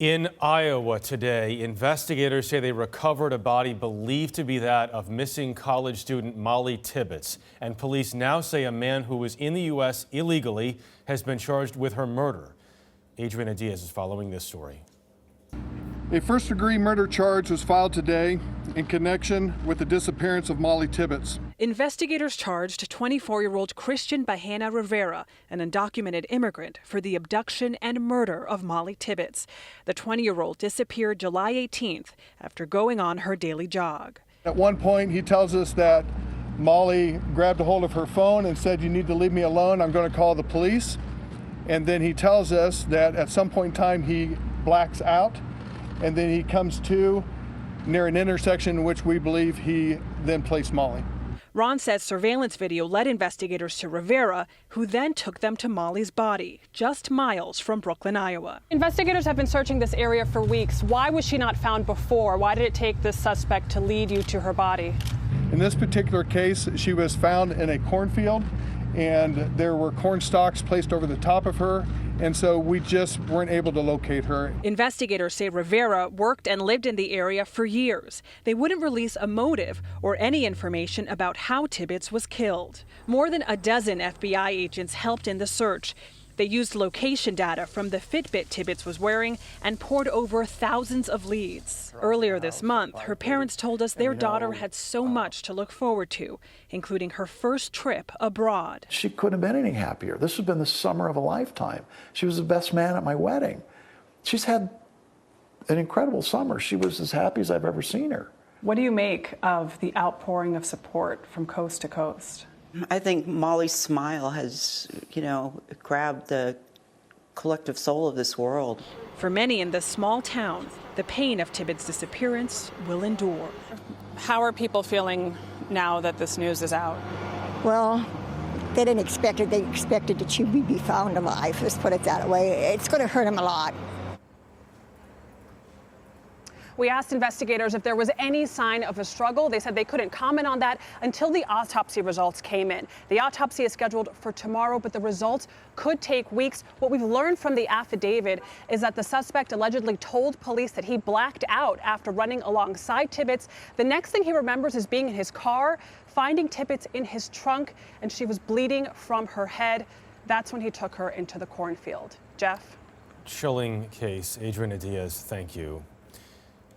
In Iowa today, investigators say they recovered a body believed to be that of missing college student Mollie Tibbetts. And police now say a man who was in the U.S. illegally has been charged with her murder. Adriana Diaz is following this story. A first-degree murder charge was filed today in connection with the disappearance of Mollie Tibbetts. Investigators charged 24-year-old Christian Bahena Rivera, an undocumented immigrant, for the abduction and murder of Mollie Tibbetts. The 20-year-old disappeared July 18th after going on her daily jog. At one point, he tells us that Mollie grabbed a hold of her phone and said, "You need to leave me alone, I'm going to call the police." And then he tells us that at some point in time he blacks out, and then he comes to near an intersection in which we believe he then placed Mollie. Ron says surveillance video led investigators to Rivera, who then took them to Mollie's body, just miles from Brooklyn, Iowa. Investigators have been searching this area for weeks. Why was she not found before? Why did it take this suspect to lead you to her body? In this particular case, she was found in a cornfield, and there were corn stalks placed over the top of her, and so we just weren't able to locate her. Investigators say Rivera worked and lived in the area for years. They wouldn't release a motive or any information about how Tibbetts was killed. More than a dozen FBI agents helped in the search. They used location data from the Fitbit Tibbetts was wearing and poured over thousands of leads. Earlier this month, her parents told us their daughter had so much to look forward to, including her first trip abroad. She couldn't have been any happier. This has been the summer of a lifetime. She was the best man at my wedding. She's had an incredible summer. She was as happy as I've ever seen her. What do you make of the outpouring of support from coast to coast? I think Mollie's smile has, grabbed the collective soul of this world. For many in this small town, the pain of Tibbetts' disappearance will endure. How are people feeling now that this news is out? Well, they didn't expect it. They expected that she would be found alive. Let's put it that way. It's going to hurt them a lot. We asked investigators if there was any sign of a struggle. They said they couldn't comment on that until the autopsy results came in. The autopsy is scheduled for tomorrow, but the results could take weeks. What we've learned from the affidavit is that the suspect allegedly told police that he blacked out after running alongside Tibbetts. The next thing he remembers is being in his car, finding Tibbetts in his trunk, and she was bleeding from her head. That's when he took her into the cornfield. Jeff? Chilling case. Adriana Diaz, thank you.